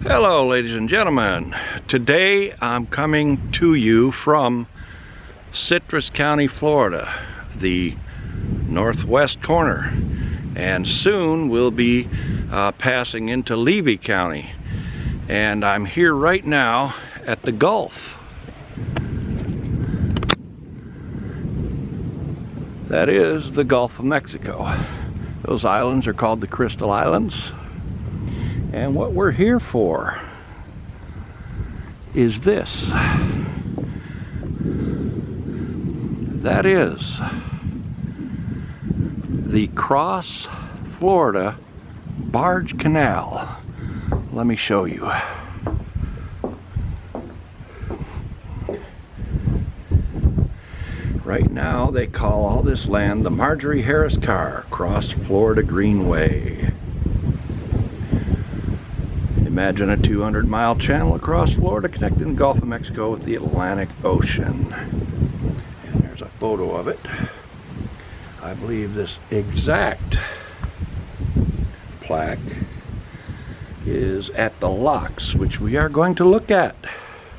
Hello ladies and gentlemen. Today I'm coming to you from Citrus County, Florida, the northwest corner, and soon we'll be passing into Levy County, and I'm here right now at the Gulf. That is the Gulf of Mexico. Those islands are called the Crystal Islands. And what we're here for is this. That is the Cross Florida Barge Canal. Let me show you. Right now they call all this land the Marjorie Harris Carr Cross Florida Greenway. Imagine a 200-mile channel across Florida connecting the Gulf of Mexico with the Atlantic Ocean. And there's a photo of it. I believe this exact plaque is at the locks, which we are going to look at.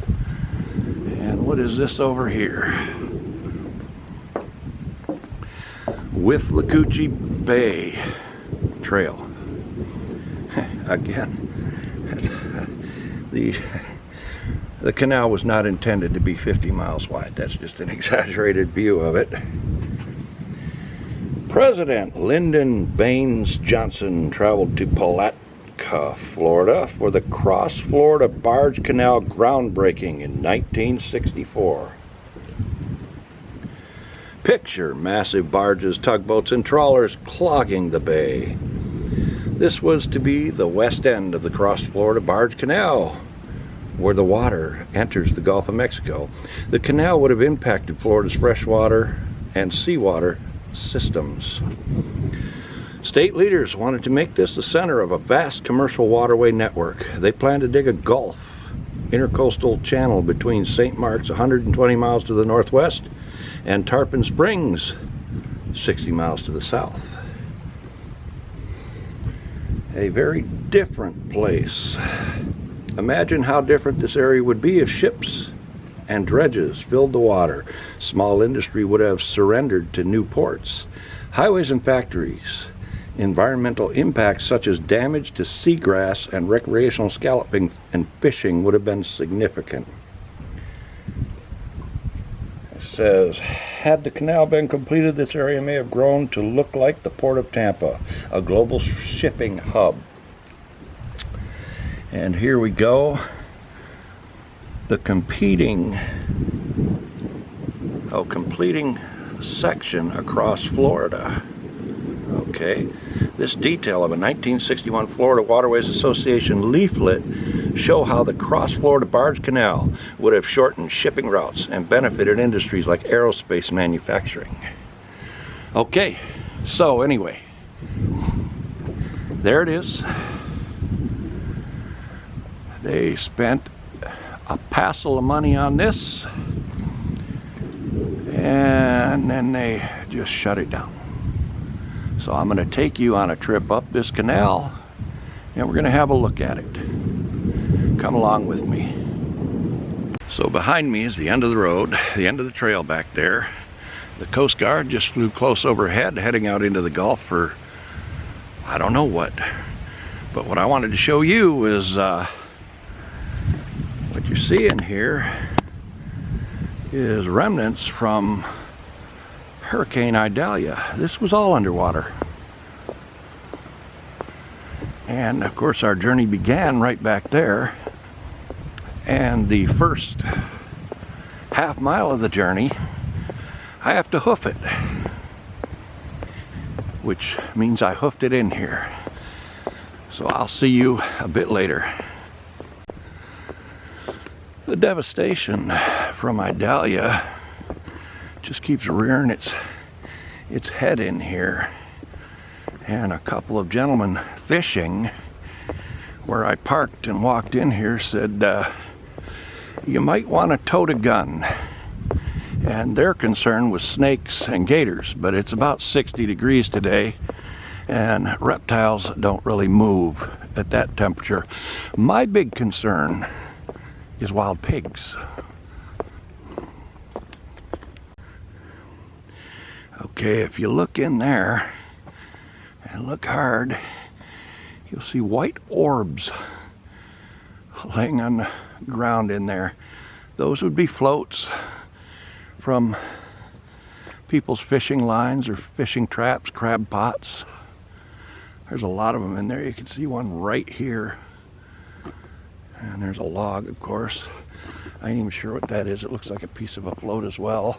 And what is this over here? Withlacoochee Bay Trail. Again, the canal was not intended to be 50 miles wide. That's just an exaggerated view of it. President Lyndon Baines Johnson traveled to Palatka, Florida for the Cross Florida Barge Canal groundbreaking in 1964. Picture massive barges, tugboats, and trawlers clogging the bay. This was to be the west end of the Cross Florida Barge Canal, where the water enters the Gulf of Mexico. The canal would have impacted Florida's freshwater and seawater systems. State leaders wanted to make this the center of a vast commercial waterway network. They planned to dig a Gulf intercoastal channel between St. Mark's 120 miles to the northwest and Tarpon Springs 60 miles to the south. A very different place. Imagine how different this area would be if ships and dredges filled the water. Small industry would have surrendered to new ports. Highways and factories. Environmental impacts such as damage to seagrass and recreational scalloping and fishing would have been significant. It says, had the canal been completed, this area may have grown to look like the Port of Tampa, a global shipping hub. And here we go. The completing section across Florida. Okay, this detail of a 1961 Florida Waterways Association leaflet show how the Cross Florida Barge Canal would have shortened shipping routes and benefited industries like aerospace manufacturing. Okay, so anyway, there it is. They spent a passel of money on this, and then they just shut it down. So I'm going to take you on a trip up this canal, and we're going to have a look at it. Come along with me. So behind me is the end of the road, the end of the trail back there. The Coast Guard just flew close overhead, heading out into the Gulf for I don't know what. But what I wanted to show you is what you see in here is remnants from Hurricane Idalia. This was all underwater. And of course our journey began right back there. And the first half mile of the journey, I have to hoof it. Which means I hoofed it in here. So I'll see you a bit later. The devastation from Idalia just keeps rearing its head in here, and a couple of gentlemen fishing where I parked and walked in here said you might want to tote a gun, and their concern was snakes and gators. But it's about 60 degrees today, and reptiles don't really move at that temperature. My big concern is wild pigs. Okay, if you look in there and look hard, you'll see white orbs laying on the ground in there. Those would be floats from people's fishing lines or fishing traps, crab pots. There's a lot of them in there. You can see one right here. And there's a log, of course. I ain't even sure what that is. It looks like a piece of a float as well.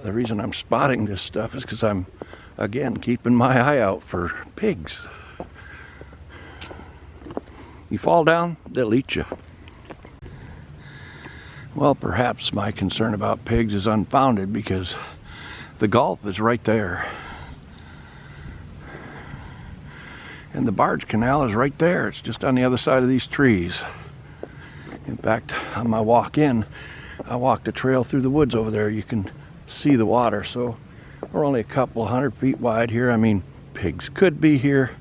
The reason I'm spotting this stuff is because I'm, again, keeping my eye out for pigs. You fall down, they'll eat you. Well, perhaps my concern about pigs is unfounded because the Gulf is right there. And the Barge Canal is right there. It's just on the other side of these trees. In fact, on my walk in, I walked a trail through the woods over there. You can see the water, so we're only a couple 100 feet wide here. I mean, pigs could be here,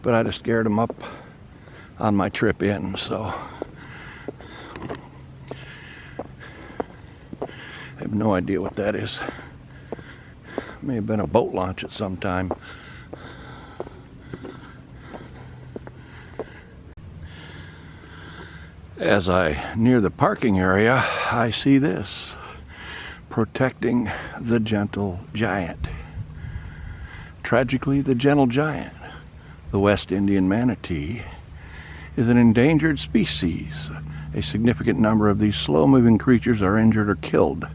but I'd have scared them up on my trip in, so I have no idea what that is. May have been a boat launch at some time. As I near the parking area, I see this: protecting the gentle giant. Tragically, the gentle giant, the West Indian manatee, is an endangered species. A significant number of these slow-moving creatures are injured or killed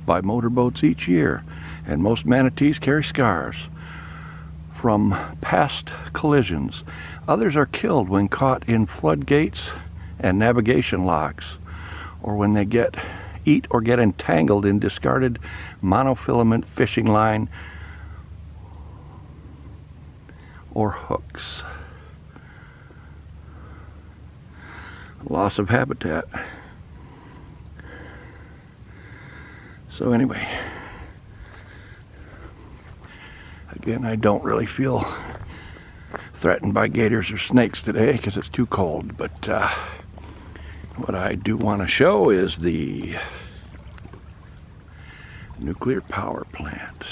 by motorboats each year, and most manatees carry scars from past collisions. Others are killed when caught in floodgates and navigation locks, or when they eat or get entangled in discarded monofilament fishing line or hooks. Loss of habitat. So anyway, again, I don't really feel threatened by gators or snakes today because it's too cold, but what I do want to show is the nuclear power plant.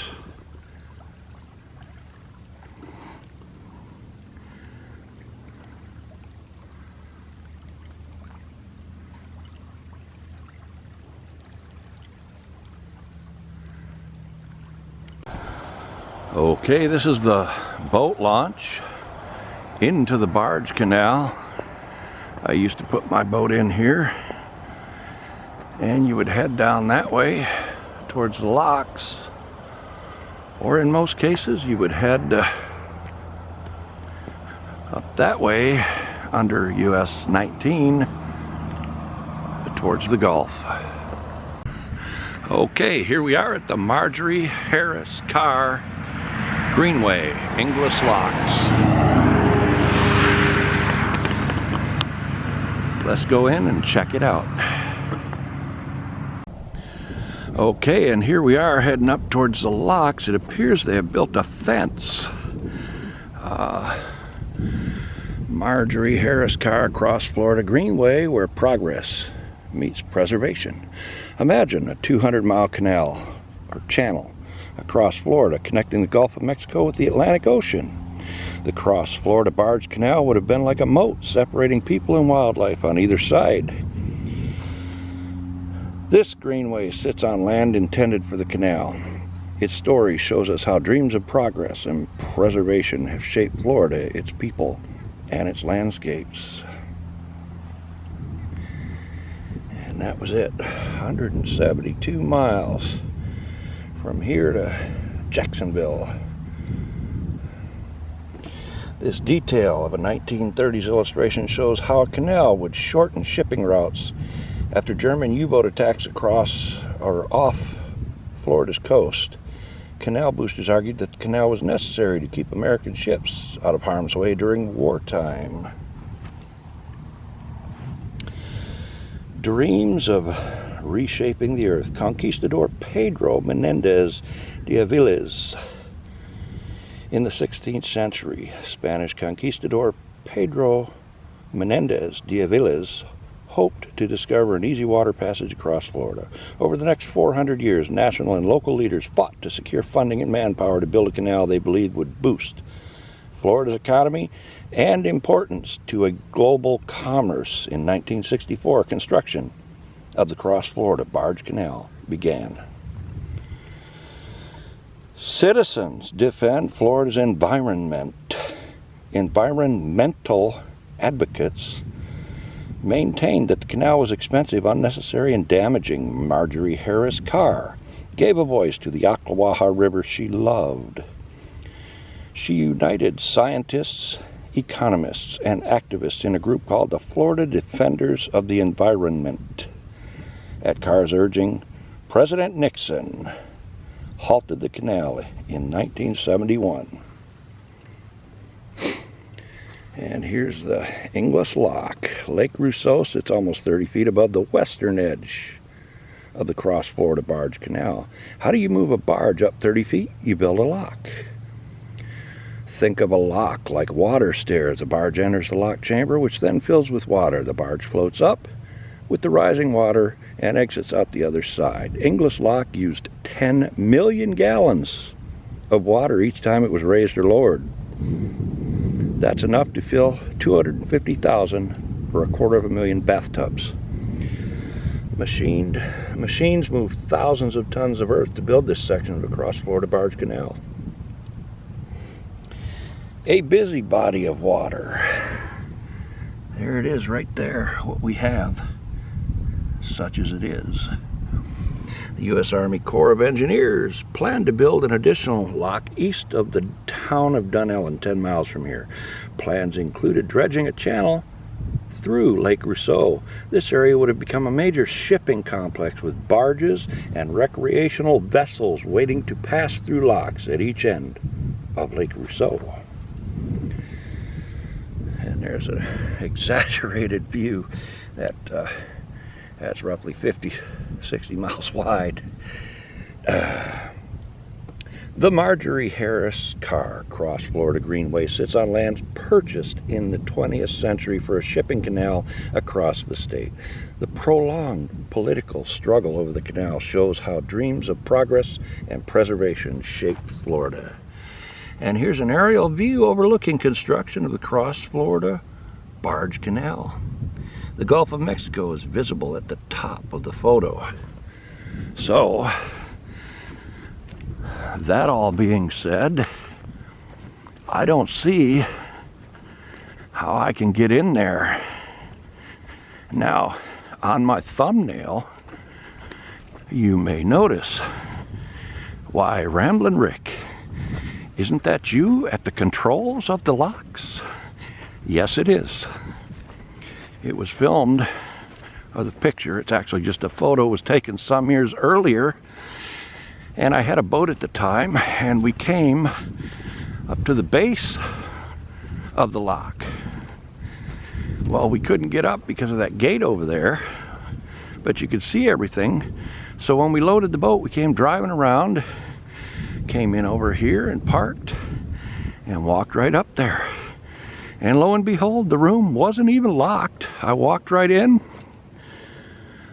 Okay, this is the boat launch into the Barge Canal. I used to put my boat in here, and you would head down that way towards the locks, or in most cases you would head up that way under US 19 towards the Gulf. Okay, here we are at the Marjorie Harris Carr Greenway, Inglis Locks. Let's go in and check it out. Okay, and here we are heading up towards the locks. It appears they have built a fence. Marjorie Harris Carr Cross Florida Greenway, where progress meets preservation. Imagine a 200-mile canal or channel across Florida connecting the Gulf of Mexico with the Atlantic Ocean. The Cross Florida Barge Canal would have been like a moat separating people and wildlife on either side. This greenway sits on land intended for the canal. Its story shows us how dreams of progress and preservation have shaped Florida, its people, and its landscapes. And that was it. 172 miles from here to Jacksonville. This detail of a 1930s illustration shows how a canal would shorten shipping routes after German U-boat attacks across or off Florida's coast. Canal boosters argued that the canal was necessary to keep American ships out of harm's way during wartime. Dreams of reshaping the earth. Conquistador Pedro Menendez de Aviles In the 16th century, Spanish conquistador Pedro Menendez de Aviles hoped to discover an easy water passage across Florida. Over the next 400 years, national and local leaders fought to secure funding and manpower to build a canal they believed would boost Florida's economy and importance to a global commerce. In 1964, construction of the cross-Florida Barge Canal began. Citizens defend Florida's environment. Environmental advocates maintained that the canal was expensive, unnecessary, and damaging. Marjorie Harris Carr gave a voice to the Ocklawaha River she loved. She united scientists, economists, and activists in a group called the Florida Defenders of the Environment. At Carr's urging, President Nixon halted the canal in 1971. And here's the English Lock. Lake Rousseau sits almost 30 feet above the western edge of the cross-Florida Barge Canal. How do you move a barge up 30 feet? You build a lock. Think of a lock like water stairs. A barge enters the lock chamber, which then fills with water. The barge floats up with the rising water and exits out the other side. English Lock used 10 million gallons of water each time it was raised or lowered. That's enough to fill 250,000 for 250,000 bathtubs. Machines moved thousands of tons of earth to build this section of the cross-Florida Barge Canal. A busy body of water. There it is right there, what we have, such as it is. The U.S. Army Corps of Engineers planned to build an additional lock east of the town of Dunellen, 10 miles from here. Plans included dredging a channel through Lake Rousseau. This area would have become a major shipping complex with barges and recreational vessels waiting to pass through locks at each end of Lake Rousseau. And there's an exaggerated view that that's roughly 60 miles wide. The Marjorie Harris Carr Cross-Florida Greenway sits on lands purchased in the 20th century for a shipping canal across the state. The prolonged political struggle over the canal shows how dreams of progress and preservation shaped Florida. And here's an aerial view overlooking construction of the cross-Florida Barge Canal. The Gulf of Mexico is visible at the top of the photo. So, that all being said, I don't see how I can get in there. Now, on my thumbnail, you may notice, why, Ramblin' Rick, isn't that you at the controls of the locks? Yes, it is. It was filmed, or the picture, it's actually just a photo, was taken some years earlier, and I had a boat at the time, and we came up to the base of the lock. Well, we couldn't get up because of that gate over there, but you could see everything. So when we loaded the boat, we came driving around, came in over here and parked, and walked right up there. And lo and behold, the room wasn't even locked. I walked right in,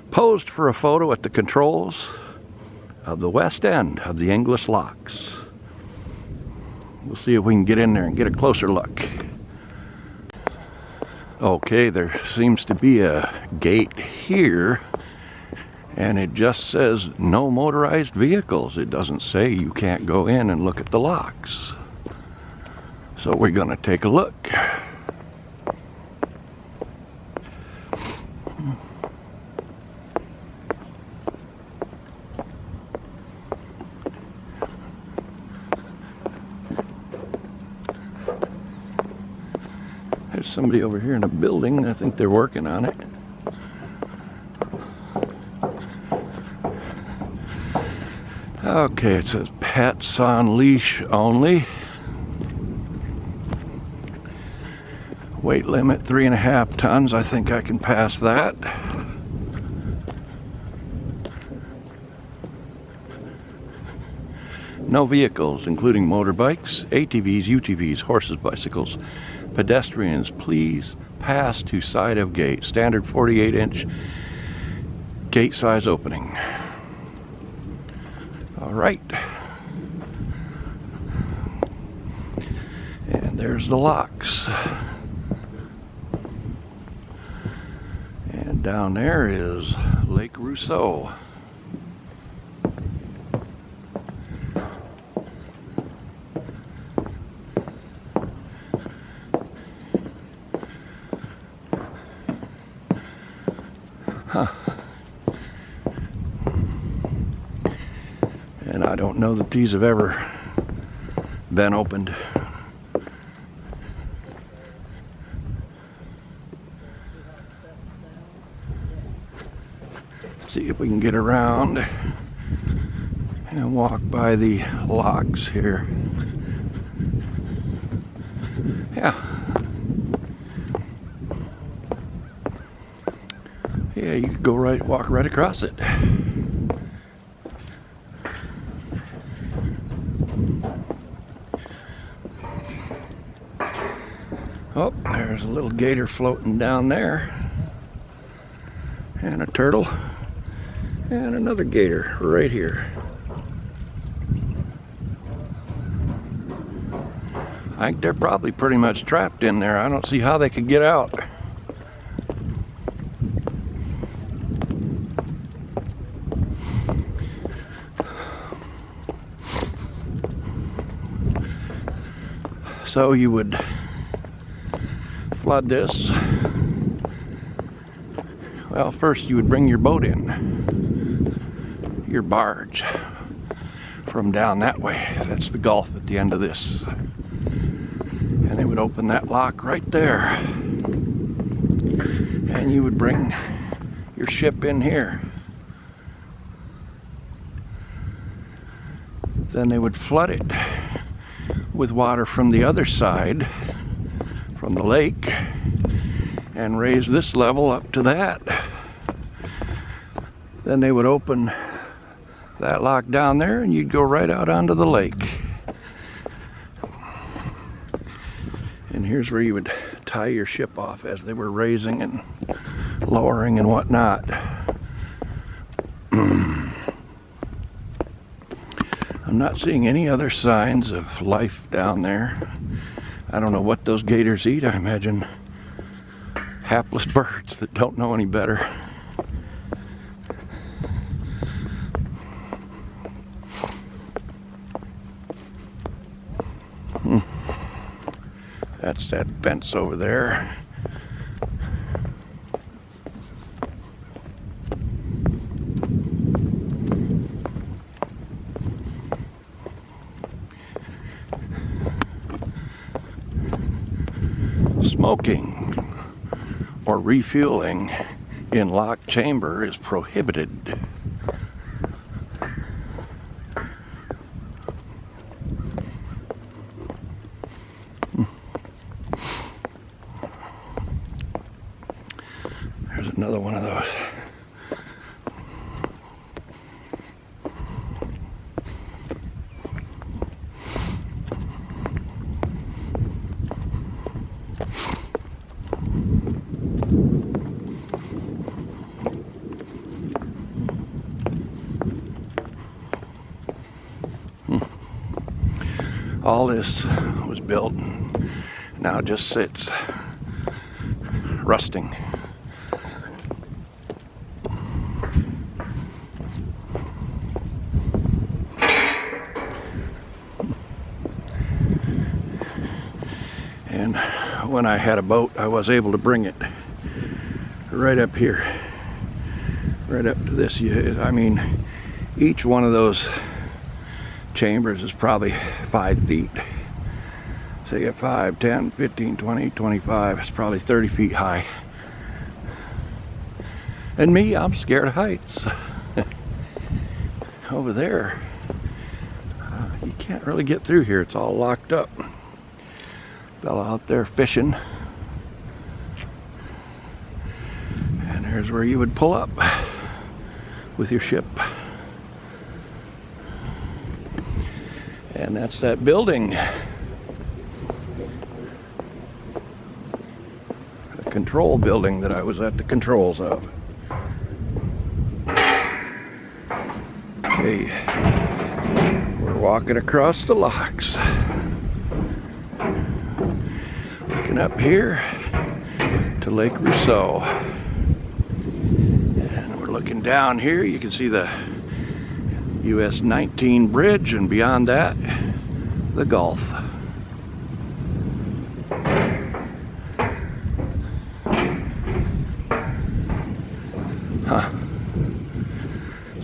posed for a photo at the controls of the west end of the English locks. We'll see if we can get in there and get a closer look. Okay, there seems to be a gate here, and it just says no motorized vehicles. It doesn't say you can't go in and look at the locks. So we're going to take a look. There's somebody over here in a building. I think they're working on it. Okay, it says pets on leash only. Weight limit 3.5 tons. I think I can pass that. No vehicles, including motorbikes, ATVs, UTVs, horses, bicycles, pedestrians, please pass to side of gate. Standard 48-inch gate size opening. All right. And there's the locks. And down there is Lake Rousseau. Huh. And I don't know that these have ever been opened. See if we can get around and walk by the locks here. Yeah. Yeah, you could go right, walk right across it. Oh, there's a little gator floating down there. And a turtle. And another gator right here. I think they're probably pretty much trapped in there. I don't see how they could get out. So you would flood this. Well, first you would bring your boat in, your barge, from down that way. That's the gulf at the end of this. And they would open that lock right there. And you would bring your ship in here. Then they would flood it with water from the other side, from the lake, and raise this level up to that. Then they would open that lock down there and you'd go right out onto the lake. And here's where you would tie your ship off as they were raising and lowering and whatnot. I'm not seeing any other signs of life down there. I don't know what those gators eat. I imagine hapless birds that don't know any better. That's that fence over there. Smoking or refueling in locked chamber is prohibited. There's another one of those. All this was built and now just sits rusting. And when I had a boat, I was able to bring it right up here, right up to this. I mean, each one of those chambers is probably 5 feet. So you get 5, 10, 15, 20, 25. It's probably 30 feet high. And me, I'm scared of heights. Over there, you can't really get through here. It's all locked up. Fella out there fishing. And there's where you would pull up with your ship. And that's that building. The control building that I was at the controls of. Okay, we're walking across the locks. Looking up here to Lake Rousseau. And we're looking down here, you can see the US 19 bridge, and beyond that, the Gulf.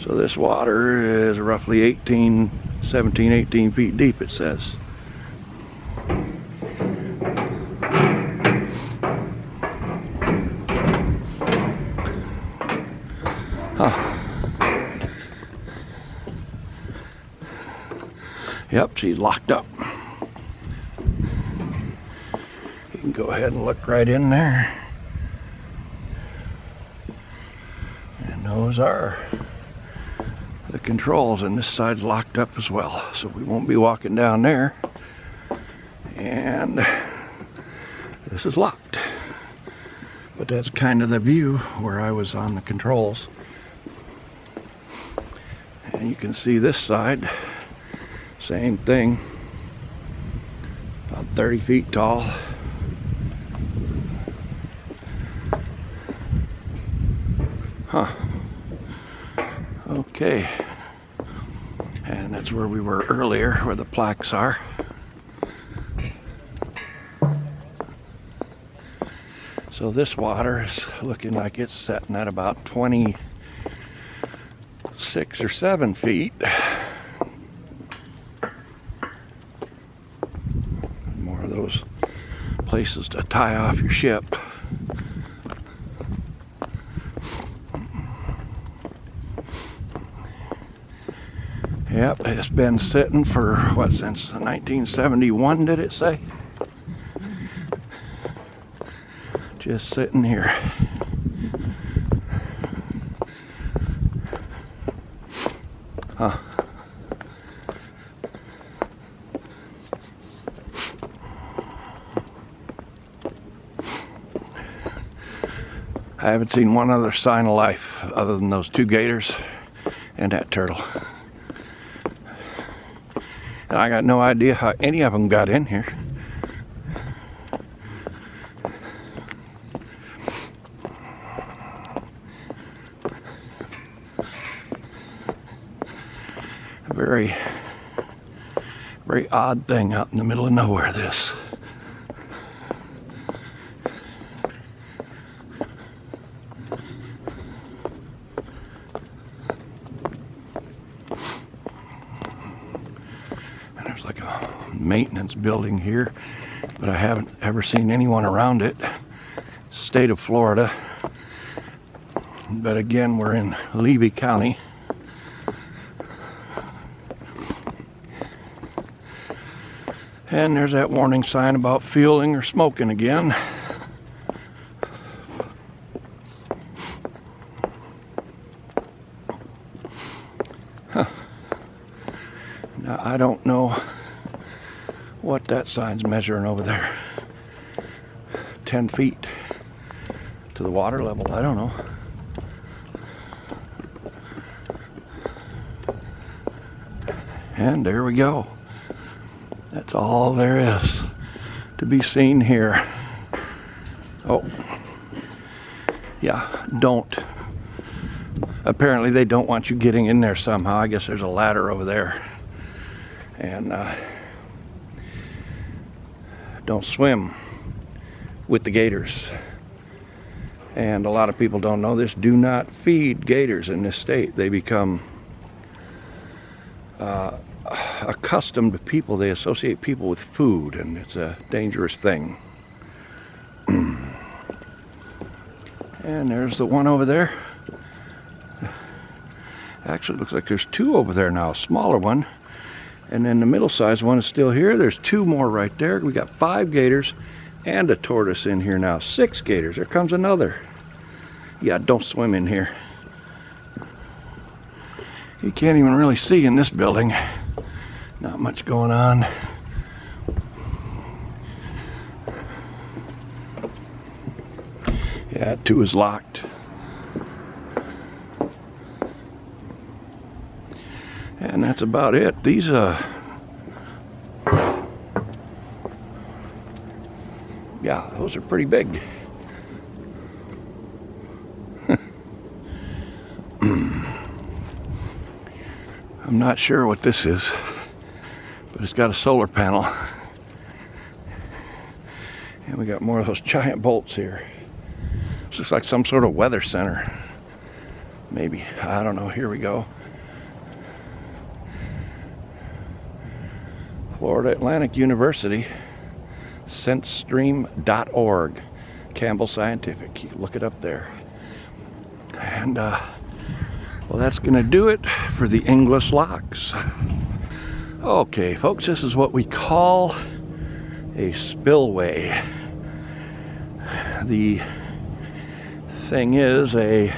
So this water is roughly 17, 18 feet deep, it says. Yep, she's locked up. You can go ahead and look right in there. And those are the controls, and this side's locked up as well, so we won't be walking down there. And this is locked. But that's kind of the view where I was on the controls. And you can see this side, same thing, about 30 feet tall. Okay, and that's where we were earlier, where the plaques are. So this water is looking like it's setting at about 26 or 7 feet. More of those places to tie off your ship. Yep, it's been sitting for, what, since 1971, did it say? Just sitting here. Huh. I haven't seen one other sign of life other than those 2 gators and that turtle. And I got no idea how any of them got in here. A very, very odd thing out in the middle of nowhere, this. Like a maintenance building here, but I haven't ever seen anyone around it. State of Florida, but again, we're in Levy County. And there's that warning sign about fueling or smoking again. Now, I don't know what that sign's measuring over there. 10 feet to the water level, I don't know. And there we go. That's all there is to be seen here. Oh, yeah, don't. Apparently they don't want you getting in there somehow. I guess there's a ladder over there. And don't swim with the gators. And a lot of people don't know this. Do not feed gators in this state. They become accustomed to people. They associate people with food, and it's a dangerous thing. And there's the one over there. Actually, it looks like there's 2 over there now. A smaller one. And then the middle-sized one is still here. There's 2 more right there. We got 5 gators and a tortoise in here now. 6 gators. There comes another. Yeah, don't swim in here. You can't even really see in this building. Not much going on. Yeah, 2 is locked. And that's about it. These yeah, those are pretty big. I'm not sure what this is, but it's got a solar panel. And we got more of those giant bolts here. This looks like some sort of weather center. Maybe, I don't know. Here we go. Florida Atlantic University, sensestream.org, Campbell Scientific. You can look it up there. And well, that's gonna do it for the English locks. Okay, folks, this is what we call a spillway. The thing is a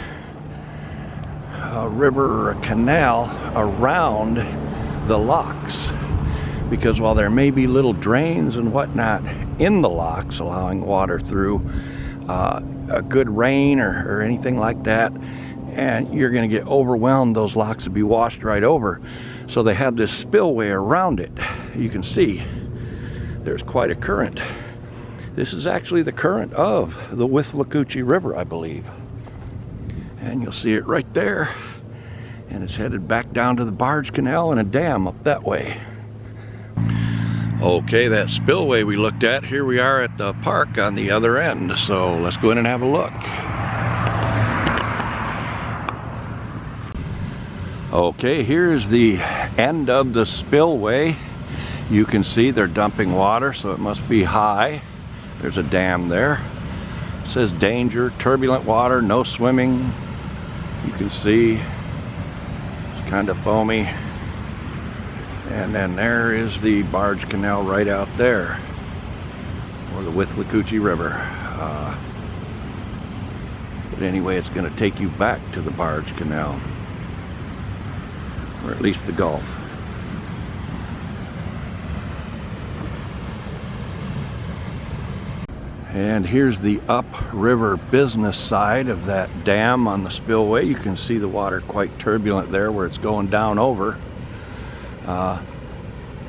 river or a canal around the locks, because while there may be little drains and whatnot in the locks allowing water through, a good rain or anything like that, and you're going to get overwhelmed, those locks would be washed right over. So they have this spillway around it. You can see there's quite a current. This is actually the current of the Withlacoochee River, I believe. And you'll see it right there. And it's headed back down to the Barge Canal and a dam up that way. Okay, that spillway we looked at, here we are at the park on the other end. So let's go in and have a look. Okay, here's the end of the spillway. You can see they're dumping water, so it must be high. There's a dam there. It says danger, turbulent water, no swimming. You can see it's kind of foamy. And then there is the Barge Canal right out there, or the Withlacoochee River. But anyway, it's going to take you back to the Barge Canal, or at least the Gulf. And here's the upriver business side of that dam on the spillway. You can see the water quite turbulent there where it's going down over.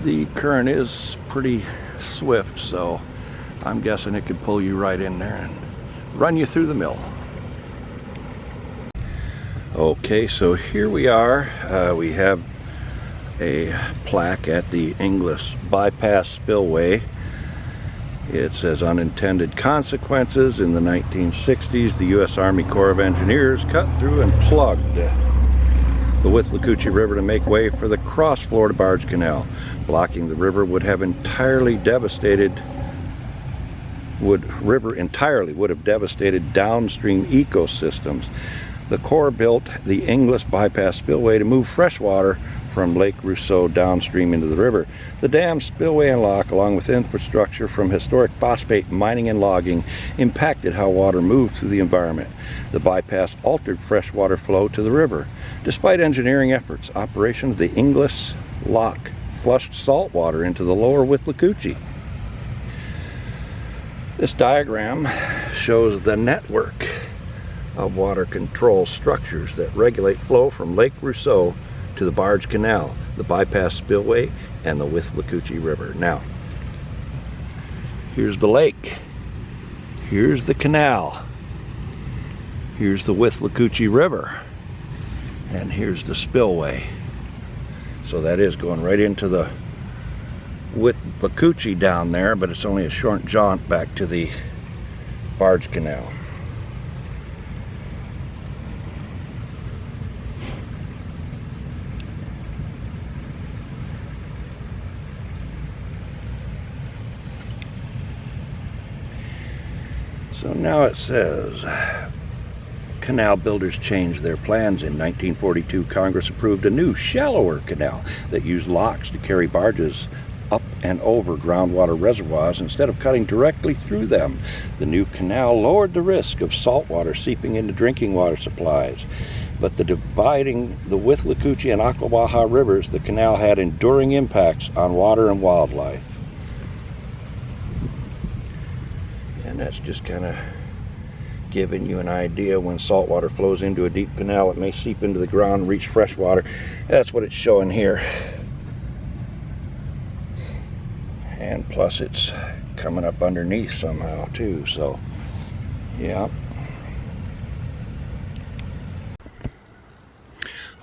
The current is pretty swift, so I'm guessing it could pull you right in there and run you through the mill. Okay, so here we are. We have a plaque at the English bypass spillway. It says unintended consequences. In the 1960s, the U.S. Army Corps of Engineers cut through and plugged the Withlacoochee River to make way for the Cross Florida Barge Canal. Blocking the river would have entirely devastated would have devastated downstream ecosystems. The Corps built the English bypass spillway to move fresh water from Lake Rousseau downstream into the river. The dam, spillway, and lock, along with infrastructure from historic phosphate mining and logging, impacted how water moved through the environment. The bypass altered freshwater flow to the river. Despite engineering efforts, operation of the English lock flushed salt water into the lower Withlacoochee. This diagram shows the network of water control structures that regulate flow from Lake Rousseau to the Barge Canal, the bypass spillway, and the Withlacoochee River. Now, here's the lake, here's the canal, here's the Withlacoochee River, and here's the spillway. So that is going right into the Withlacoochee down there, but it's only a short jaunt back to the Barge Canal. So now it says, canal builders changed their plans. In 1942, Congress approved a new, shallower canal that used locks to carry barges up and over groundwater reservoirs instead of cutting directly through them. The new canal lowered the risk of salt water seeping into drinking water supplies. but dividing the Withlacoochee and Ocklawaha rivers, the canal had enduring impacts on water and wildlife. And that's just kind of giving you an idea. When salt water flows into a deep canal, it may seep into the ground and reach fresh water. That's what it's showing here. And plus it's coming up underneath somehow too, so yeah.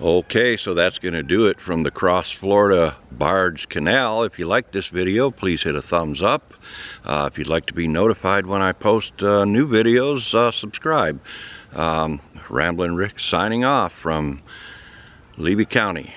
Okay, so that's going to do it from the Cross Florida Barge Canal. If you like this video, please hit a thumbs up. If you'd like to be notified when I post new videos, subscribe. Ramblin' Rick signing off from Levy County.